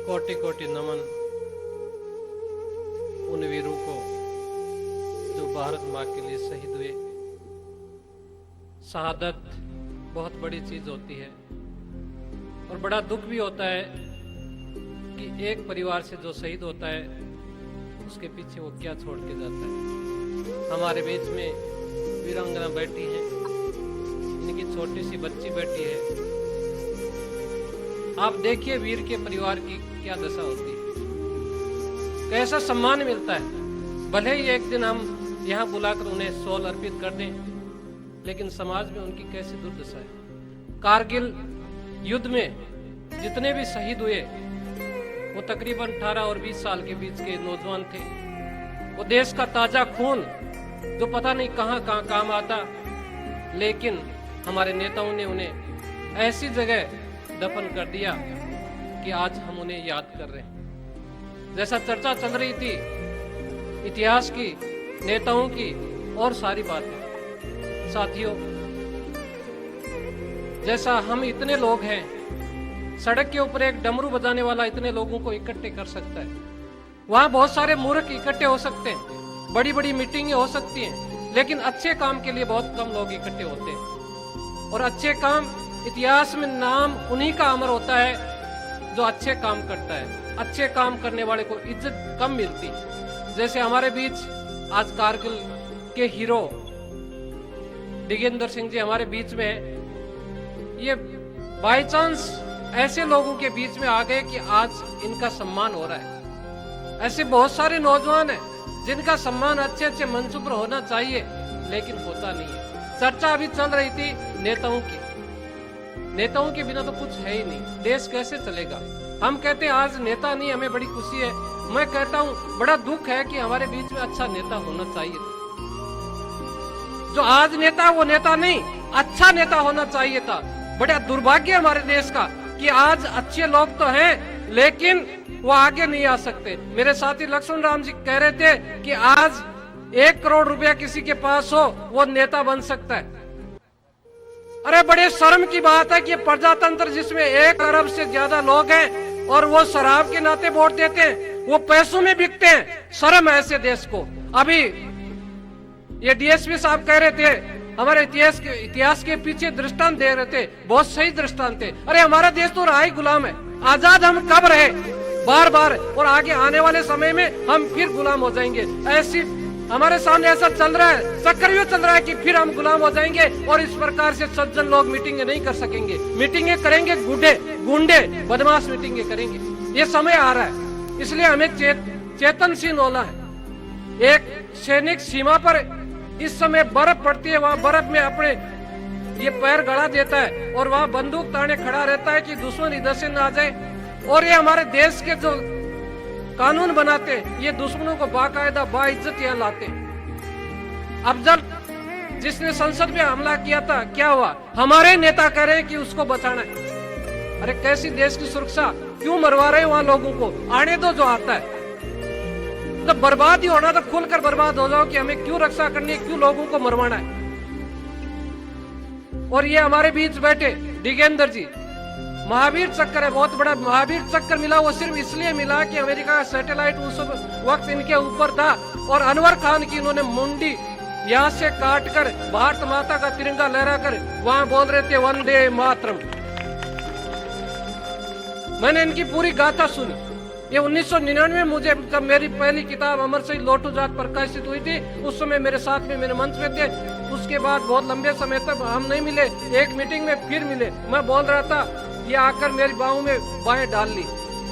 कोटि कोटि नमन उन वीरों को जो भारत माँ के लिए शहीद हुए। शहादत बहुत बड़ी चीज होती है और बड़ा दुख भी होता है कि एक परिवार से जो शहीद होता है उसके पीछे वो क्या छोड़ के जाता है। हमारे बीच में वीरांगना बैठी है, इनकी छोटी सी बच्ची बैठी है। आप देखिए वीर के परिवार की क्या दशा होती है, कैसा सम्मान मिलता है। भले ही एक दिन हम यहाँ बुलाकर उन्हें शॉल अर्पित कर दें, लेकिन समाज में उनकी कैसी दुर्दशा है। कारगिल युद्ध में जितने भी शहीद हुए वो तकरीबन 18 और 20 साल के बीच के नौजवान थे। वो देश का ताजा खून जो पता नहीं कहां कहां काम आता, लेकिन हमारे नेताओं ने उन्हें ऐसी जगह दफन कर दिया कि आज हम उन्हें याद कर रहे हैं। जैसा चर्चा चल रही थी इतिहास की, नेताओं की और सारी बातें, साथियों जैसा हम इतने लोग हैं, सड़क के ऊपर एक डमरू बजाने वाला इतने लोगों को इकट्ठे कर सकता है, वहां बहुत सारे मूर्ख इकट्ठे हो सकते हैं, बड़ी बड़ी मीटिंगें हो सकती हैं, लेकिन अच्छे काम के लिए बहुत कम लोग इकट्ठे होते हैं। और अच्छे काम, इतिहास में नाम उन्हीं का अमर होता है जो अच्छे काम करता है। अच्छे काम करने वाले को इज्जत कम मिलती। जैसे हमारे बीच आज कारगिल के हीरो डिगेंद्र सिंह जी हमारे बीच में है। ये बाय चांस ऐसे लोगों के बीच में आ गए कि आज इनका सम्मान हो रहा है। ऐसे बहुत सारे नौजवान हैं जिनका सम्मान अच्छे अच्छे मंच पर होना चाहिए, लेकिन होता नहीं है। चर्चा अभी चल रही थी नेताओं की। नेताओं के बिना तो कुछ है ही नहीं, देश कैसे चलेगा। हम कहते हैं आज नेता नहीं, हमें बड़ी खुशी है। मैं कहता हूँ बड़ा दुख है कि हमारे बीच में अच्छा नेता होना चाहिए। जो आज नेता वो नेता नहीं, अच्छा नेता होना चाहिए था। बड़ा दुर्भाग्य हमारे देश का कि आज अच्छे लोग तो हैं लेकिन वो आगे नहीं आ सकते। मेरे साथी लक्ष्मण राम जी कह रहे थे कि आज 1 करोड़ रुपया किसी के पास हो वो नेता बन सकता है। अरे बड़े शर्म की बात है कि प्रजातंत्र जिसमें 1 अरब से ज्यादा लोग हैं और वो शराब के नाते वोट देते हैं, वो पैसों में बिकते हैं। शर्म है ऐसे देश को। अभी ये डीएसपी साहब कह रहे थे हमारे इतिहास के पीछे दृष्टांत दे रहे थे, बहुत सही दृष्टांत थे। अरे हमारा देश तो रहा ही गुलाम है। आजाद हम कब रहे, बार बार, और आगे आने वाले समय में हम फिर गुलाम हो जाएंगे। ऐसी हमारे सामने ऐसा चल रहा है, चक्रव्यूह चल रहा है कि फिर हम गुलाम हो जाएंगे और इस प्रकार से सज्जन लोग मीटिंगें नहीं कर सकेंगे। मीटिंगें करेंगे गुंडे बदमाश मीटिंगें करेंगे। ये समय आ रहा है, इसलिए हमें चेतनशील होना है। एक सैनिक सीमा पर इस समय बर्फ पड़ती है, वहां बर्फ में अपने ये पैर गड़ा देता है और वहां बंदूक ताने खड़ा रहता है कि दुश्मन इधर से ना आ जाए। और ये हमारे देश के जो कानून बनाते ये दुश्मनों को बाकायदा बाइज्जत यहाँ लाते। अफजल जिसने संसद में हमला किया था, क्या हुआ? हमारे नेता कह रहे हैं कि उसको बचाना है। अरे कैसी देश की सुरक्षा, क्यों मरवा रहे हो वहां लोगों को? आने दो जो आता है। तो बर्बाद ही होना तो खुलकर बर्बाद हो जाओ कि हमें क्यों रक्षा करनी है, क्यों लोगों को मरवाना है। और ये हमारे बीच बैठे डिगेंद्र जी, महावीर चक्र है, बहुत बड़ा महावीर चक्र मिला। वो सिर्फ इसलिए मिला कि अमेरिका का सैटेलाइट उस वक्त इनके ऊपर था और अनवर खान की इन्होंने मुंडी यहाँ से काटकर भारत माता का तिरंगा लहराकर वहां बोल रहे थे वंदे मातरम। मैंने इनकी पूरी गाथा सुनी। ये 1999 में मुझे जब मेरी पहली किताब अमर शहीद लोटू जाट प्रकाशित हुई थी, उस समय मेरे साथ में मेरे मंच में थे। उसके बाद बहुत लंबे समय तक हम नहीं मिले, एक मीटिंग में फिर मिले। मैं बोल रहा था, ये आकर मेरी बाहों में बाहें डाल ली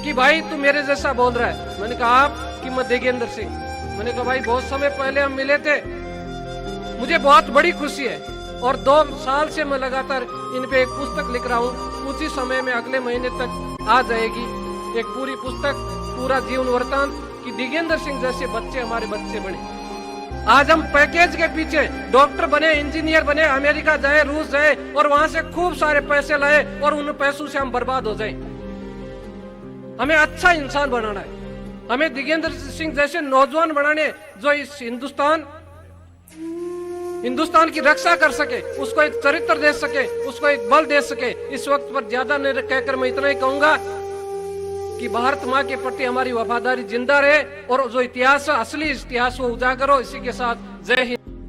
कि भाई तू मेरे जैसा बोल रहा है। मैंने कहा आप कि मैं डिगेंद्र सिंह। मैंने कहा भाई बहुत समय पहले हम मिले थे, मुझे बहुत बड़ी खुशी है। और 2 साल से मैं लगातार इन पे एक पुस्तक लिख रहा हूँ। उसी समय में अगले महीने तक आ जाएगी एक पूरी पुस्तक, पूरा जीवन वृत्तांत कि डिगेंद्र सिंह जैसे बच्चे हमारे बच्चे बने। आज हम पैकेज के पीछे डॉक्टर बने, इंजीनियर बने, अमेरिका जाए, रूस जाए और वहां से खूब सारे पैसे लाए और उन पैसों से हम बर्बाद हो जाएं। हमें अच्छा इंसान बनाना है, हमें डिगेंद्र सिंह जैसे नौजवान बनाने जो इस हिंदुस्तान की रक्षा कर सके, उसको एक चरित्र दे सके, उसको एक बल दे सके। इस वक्त पर ज्यादा नहीं कहकर मैं इतना ही कहूंगा कि भारत माँ के प्रति हमारी वफादारी जिंदा रहे और जो इतिहास असली इतिहास को उजागर हो। इसी के साथ जय हिंद।